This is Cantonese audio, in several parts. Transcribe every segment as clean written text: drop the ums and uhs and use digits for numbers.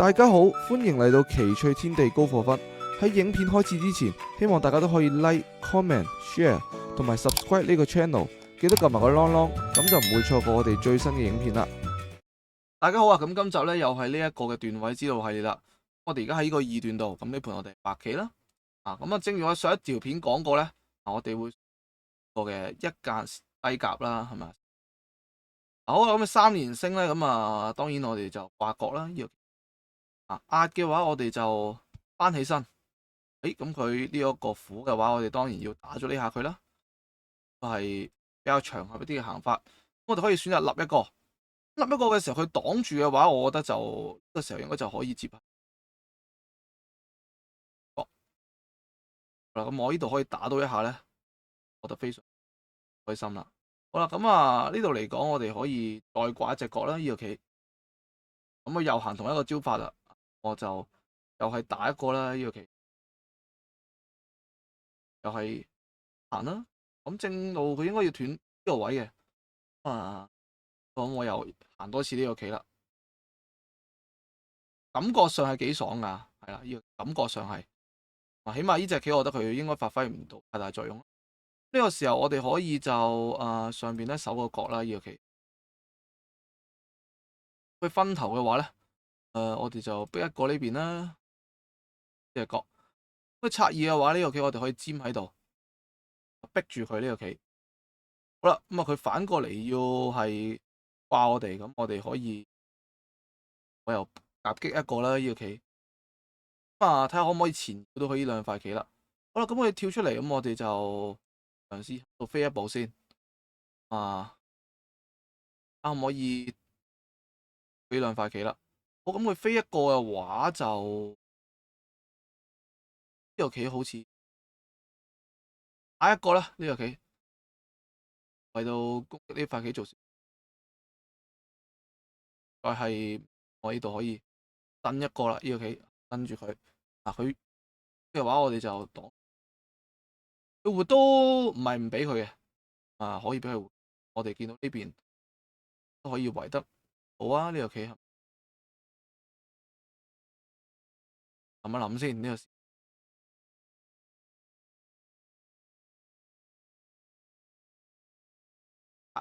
大家好，歡迎嚟到奇趣天地高課分。喺影片開始之前，希望大家都可以 like、comment、share 同埋 subscribe 呢個 channel，記得撳埋個啷啷，咁就唔會錯過我哋最新嘅影片啦。大家好啊，咁今集呢又係呢一個嘅段位知道系列啦。我哋而家喺呢個二段度，咁呢盤我哋白棋啦。咁啊，正如我上一條片講過呢，我哋會個嘅一間低甲啦，係咪？好啦，咁啊3連星咧，咁啊當然我哋就掛角啦。呢個壓嘅話，我哋就翻起身。咁佢呢一個虎嘅話，我哋當然要打咗呢下佢啦。係比較長合一啲嘅行法。我哋可以選擇立一個，立一個嘅時候佢擋住嘅話，我覺得就呢個時候應該就可以接。好啦，咁我呢度可以打到一下咧，我就非常開心啦。好啦，咁啊呢度嚟講，我哋可以再掛一隻角啦，呢個棋。咁啊又行同一個招法啦，我就又係打一個啦，呢個棋。又係行啦，咁正路佢應該要斷呢個位嘅。咁我又行多次呢個棋啦，感覺上係幾爽噶，係啦，呢個感覺上係，起碼呢隻棋我覺得佢應該發揮唔到太大作用。呢個時候我哋可以就上邊咧守個角啦，呢個棋。佢分頭嘅話咧，我哋就逼一個呢邊啦，呢隻角。佢拆二嘅話，呢個棋我哋可以尖喺度，逼住佢呢個棋。好啦，咁佢反過嚟要係掛我哋，咁我哋可以，我又夾擊一個啦，呢個棋。睇下可唔可以前到佢呢兩塊棋啦。好啦，咁佢跳出嚟，咁我哋就嘗試到飛一步先。可唔可以呢兩塊棋啦？好，咁佢飛一個嘅話就呢個棋好似打一個啦，呢個棋為到攻擊呢塊棋做，再係我呢度可以蹬一個啦，呢個棋蹬住佢。佢嘅話我哋就擋，佢活都唔係唔俾佢嘅，可以俾佢活。我哋見到呢邊都可以圍得好啊，呢個棋諗一諗先，呢個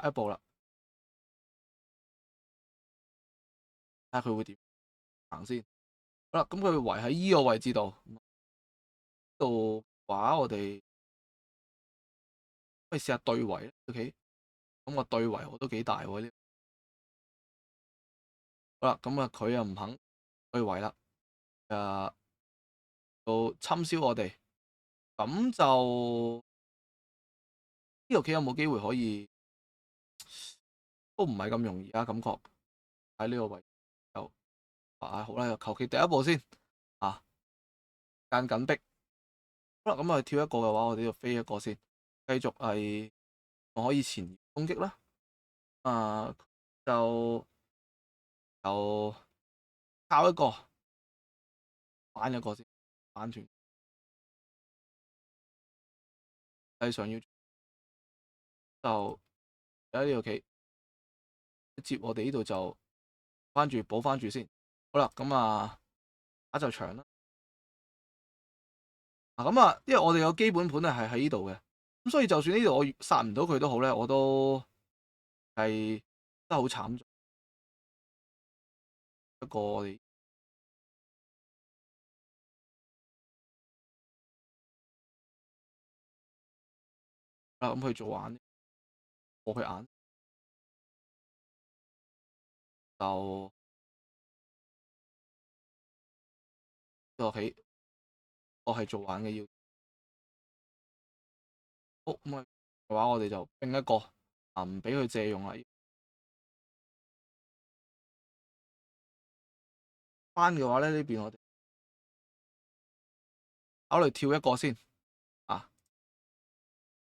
下一步啦，睇下佢會點行先。好啦，咁佢圍喺依個位置度，話我哋可以試下對圍 OK， 咁個對圍我都幾大喎呢。好啦，咁佢又唔肯對圍啦，到侵擾我哋，咁就呢個棋有冇機會可以？都唔係咁容易啊，感覺喺呢個位就好啦，求其第一步先間緊逼。好啦，咁跳一個嘅話，我哋要飛一個先，繼續係我可以前攻擊啦。就靠一個反一個先，反轉繼上要就喺呢個棋接我哋呢度就翻住補翻住先。好啦，咁打就長啦。因為我哋個基本盤咧係喺呢度嘅，咁所以就算呢度我殺唔到佢都好咧，我都係真係好慘。不過我哋咁去做玩，過佢眼就落起，我係做玩嘅要。好咁嘅話，我哋就兵一個唔俾佢借用啦。翻嘅話咧，呢邊我哋考慮跳一個先。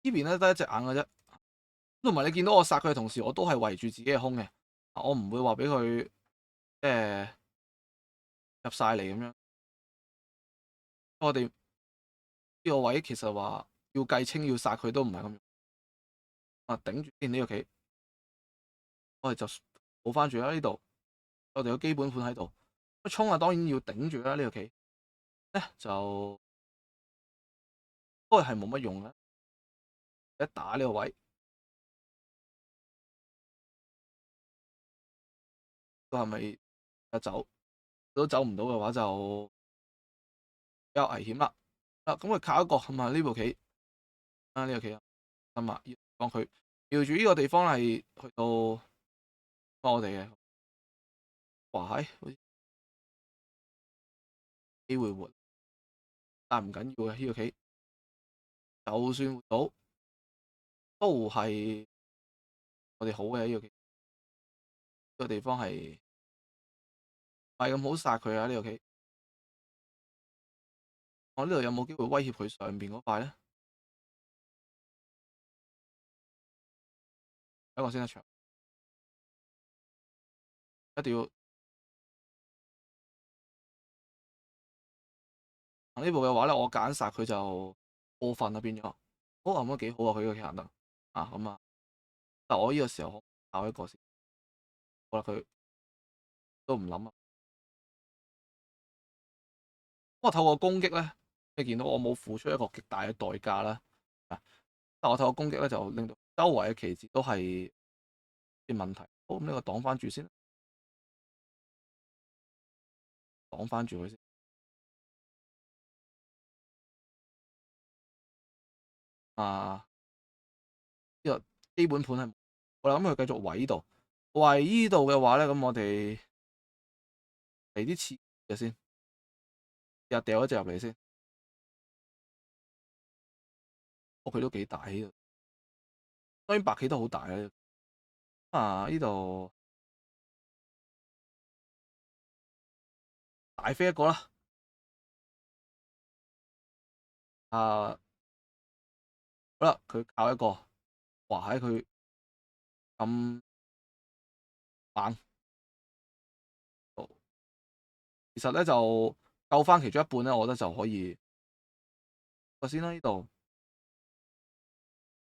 呢邊咧得一隻眼嘅啫，同埋你見到我殺佢嘅同時，我都係圍住自己嘅空嘅，我唔會話俾佢入晒嚟咁樣。我哋呢個位其實話要計清要殺佢都唔係咁樣。頂住先呢個棋，我哋就補翻住啦呢度。我哋有基本盤喺度，衝啊當然要頂住啦，呢個棋咧就不過係冇乜用嘅，一打呢個位都係咪一走都走唔到嘅話就比較危險啦。咁佢靠一個咁啊呢部棋呢個棋啊，咁啊幫佢瞄住呢個地方係去到幫我哋嘅，哇係好似機會活，但唔緊要嘅呢個棋，就算活到都係我哋好嘅呢個棋，呢個地方係唔係咁好殺佢啊呢個棋。我呢度有冇機會威脅佢上邊嗰塊咧？一個先一場，一定要呢步嘅話咧，我揀殺佢就過分啦變咗。好咁都幾好啊，佢呢個棋行得啊咁啊，但我呢個時候考一個先，好啦佢都唔諗啊。我透過攻擊咧，你見到我冇付出一個極大嘅代價啦。但我透過攻擊咧，就令到周圍嘅棋子都係啲問題。好咁，呢個擋翻住先，擋翻住佢先。啊，呢個基本盤係我諗佢繼續圍呢度，圍呢度嘅話咧，咁我哋嚟啲刺嘅先，又掉一隻入嚟先。哦，佢都幾大呢度，當然白棋都好大嘅。呢度大飛一個啦。啊，好啦，佢靠一個，哇喺佢咁猛，其實咧就救翻其中一半咧，我覺得就可以。我先啦呢度，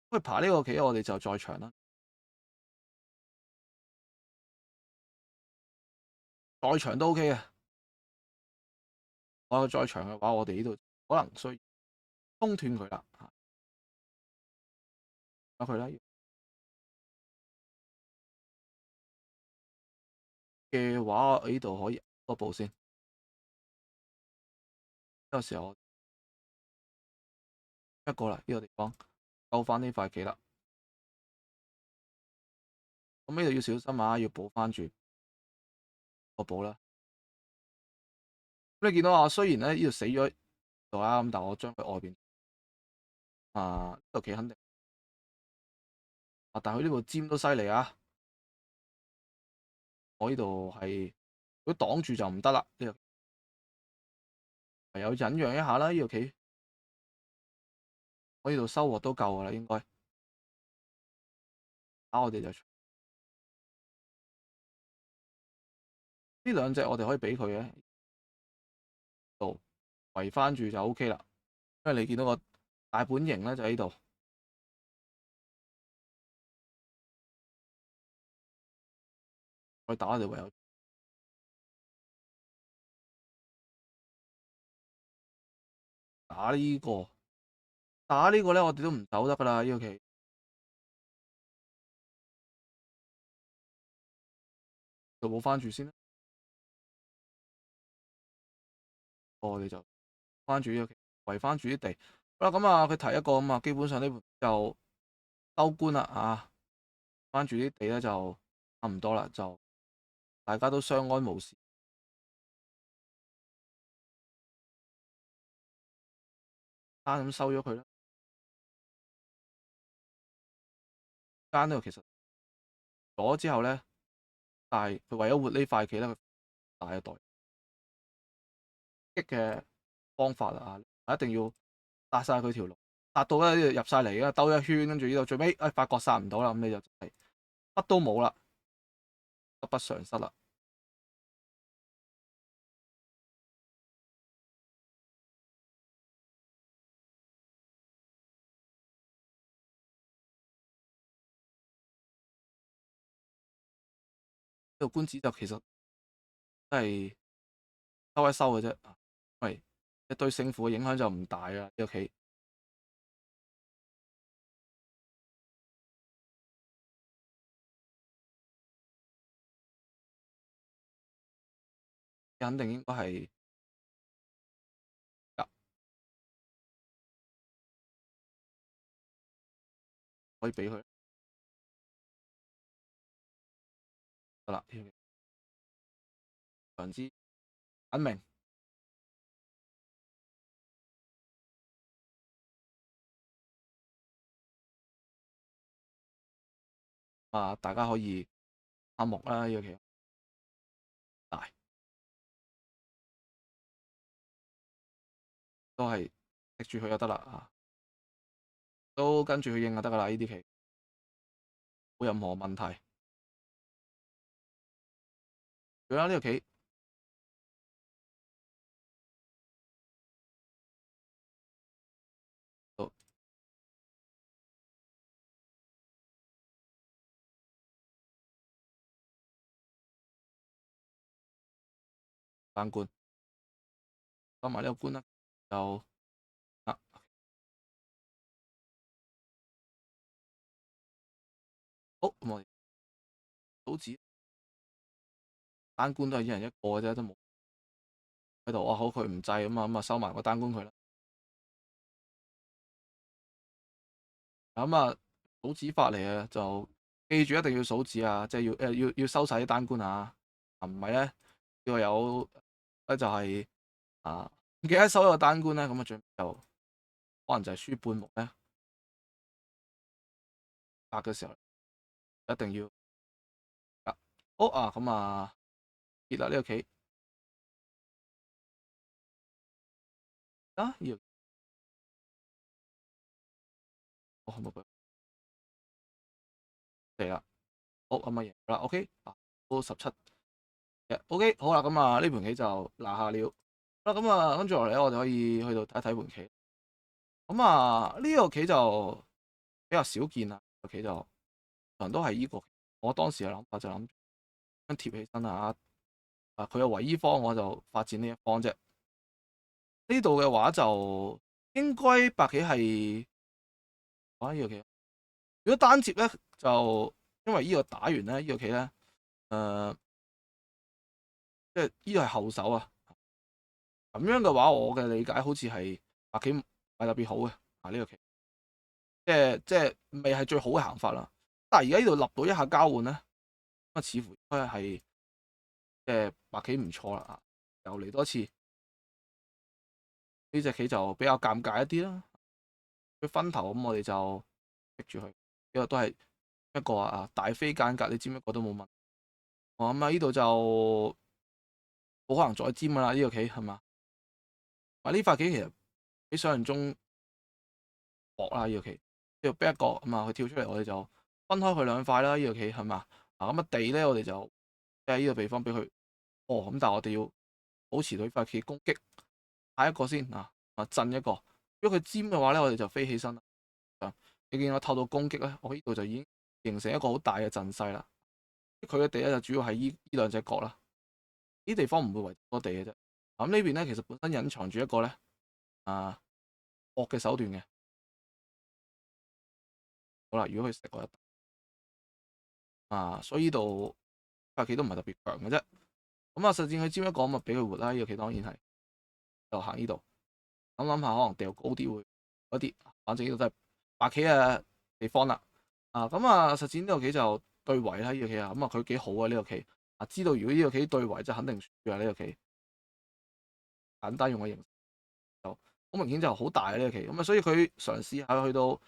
佢爬呢個棋，我哋就再長啦，再長都 OK 嘅。我再長嘅話，我哋呢度可能需要中斷佢啦，由佢啦嘅話，我呢度可以多步先。呢個時候一個啦，呢個地方救翻呢塊棋啦。咁呢度要小心啊，要補翻住個補啦。咁你見到啊，雖然咧呢度死咗度啦，咁但我將佢外邊呢度棋肯定但係佢呢部尖都犀利啊！我呢度係如果擋住就唔得啦，呢個唯有忍讓一下啦。呢個棋我呢度收穫都夠噶啦，應該打我哋就呢兩隻我哋可以俾佢嘅，度圍翻住就 OK 啦。因為你見到個大本營咧就喺呢度，我打我哋唯有打呢個，打呢個咧我哋都唔走得噶啦，呢個棋就冇翻住先啦。我哋就翻住呢個棋，圍翻住啲地。好啦，咁佢提一個咁基本上呢盤就收官啦翻住啲地咧就差唔多啦，就大家都相安無事，單咁收咗佢啦。間呢度其實咗之後咧，但係佢為咗活呢塊棋咧，佢大一代擊嘅方法一定要殺晒佢條路，殺到咧呢度入晒嚟嘅，兜一圈，跟住呢度最尾發覺殺唔到啦，咁你就係乜都冇啦，得不償失啦。呢個官子就其實真係收一收嘅啫，喂，對勝負嘅影響就唔大啦呢個棋。肯定應該係可以俾佢得啦，非常之簡明。大家可以啱目啦，呢個棋大都係食住佢就得啦都跟住佢應就得噶啦，呢啲棋冇任何問題。佢啦呢個棋，單官收埋呢個官啦，就啊好咁我哋數子單官都係一人一個嘅啫，都冇喺度。好佢唔制咁啊收埋個單官佢啦。數子法嚟嘅就記住一定要數子啊，即係要收晒啲單官啊，唔係咧呢個有咧就係唔記得收一個單官咧，咁最就可能就係輸半目咧。白嘅時候一定要好咁結啦呢個棋要係咪嚟啦？好贏啦，OK 都17嘅，OK 好啦，呢盤棋就拿下了。好啦，跟住落嚟咧，我哋可以去到睇一睇盤棋。呢個棋就比較少見啦，個棋就可能都係呢個。我當時嘅諗法就諗咁貼起身佢有圍呢方，我就發展呢一方啫。呢度嘅話就應該白棋係呢個棋。如果單接咧，就因為呢個打完咧，呢個棋咧，即係呢個係後手啊。咁樣嘅話，我嘅理解好似係白棋唔係特別好嘅呢個棋，即係未係最好嘅行法啦。但係而家呢度立到一下交換咧，似乎應該係即係白棋唔錯啦又嚟多次呢隻棋就比較尷尬一啲啦。佢分頭咁，我哋就逼住佢，呢個都係一個大飛間隔，你尖一個都冇問。呢度就冇可能再尖噶啦，呢個棋係嘛？呢塊棋其實比想象中薄啦，呢個棋要逼一個佢跳出嚟，我哋就分開佢兩塊啦。呢個棋係嘛？地咧，我哋就即係呢個地方俾佢咁，但係我哋要保持到呢塊棋攻擊下一個先震一個。如果佢尖嘅話咧，我哋就飛起身啦。你見我透到攻擊咧，我呢度就已經形成一個好大嘅陣勢啦。佢嘅地咧就主要係呢兩隻角啦，呢地方唔會圍多地嘅啫。咁呢邊咧其實本身隱藏住一個咧惡嘅手段嘅。好啦，如果佢食我一所以呢度塊棋都唔係特別強嘅啫。實戰佢尖一個咁俾佢活啦。呢個棋當然係就行呢度。諗下可能掉高啲會嗰啲，反正呢度都係白棋嘅地方啦。實戰呢個棋就對圍啦。呢個棋佢幾好啊呢個棋知道如果呢個棋對圍就肯定輸啊呢個棋。簡單用嘅形式就好明顯就好大呢個棋所以佢嘗試下去到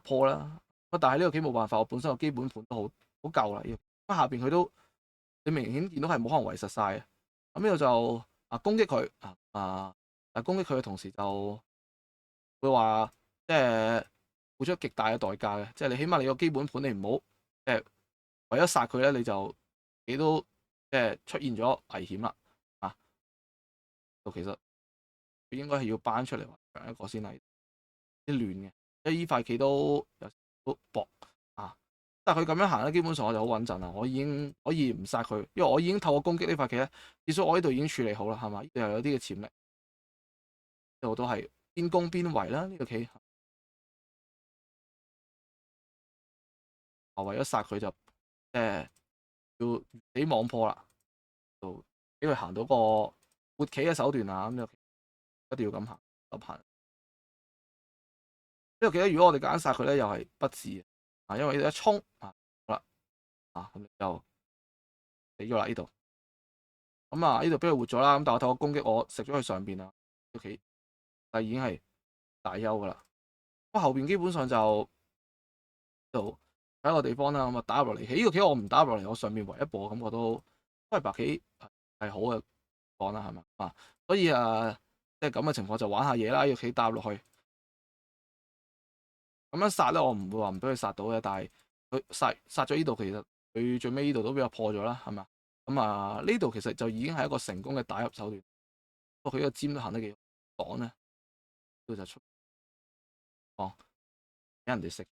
破啦。但係呢個棋冇辦法，我本身個基本盤都好夠啦。下邊佢都你明顯見到係冇可能圍實晒嘅。呢度就攻擊佢但攻擊佢嘅同時就會話即係付出極大嘅代價嘅，即係你起碼你個基本盤你唔好即係為咗殺佢咧，你就你都即係出現咗危險啦其實佢應該係要搬出嚟強一個先係啲亂嘅，因為呢塊棋都有少薄但係佢咁樣行咧，基本上我就好穩陣啦。我已經可以唔殺佢，因為我已經透過攻擊呢塊棋咧，至少我呢度已經處理好啦，係嘛？又有啲嘅潛力，呢度都係邊攻邊圍啦。呢個棋我為咗殺佢就要死網破啦，就俾佢行到個活棋嘅手段啊，咁就一定要咁行咁行。呢個棋咧，如果我哋揀殺佢咧，又係不智嘅啊，因為呢度一衝啊，好啦啊，咁就死咗啦呢度。咁啊，呢度俾佢活咗啦，咁但係我透過攻擊，我食咗佢上邊啦，屋企但係已經係大優噶啦。咁後邊基本上就度喺一個地方啦，咁啊打入落嚟。呢個棋我唔打入落嚟，我上面圍一步，咁我都係白棋係好嘅講啦，係嘛啊？所以即係咁嘅情況就玩下嘢啦。呢個棋打入落去，咁樣殺咧，我唔會話唔俾佢殺到嘅，但係佢殺咗呢度，其實佢最尾呢度都俾我破咗啦，係嘛？咁呢度其實就已經係一個成功嘅打入手段。不過佢呢個尖都行得幾好，擋咧，呢度就出哦，俾人哋食。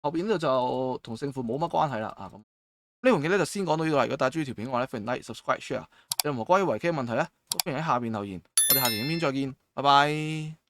後邊呢度就同勝負冇乜關係啦啊！咁呢盤棋咧就先講到呢度啦。如果大家中意條片嘅話咧，歡迎 like、subscribe、share。有任何關於圍棋嘅問題咧，都歡迎喺下邊留言。我哋下條影片再見，拜拜。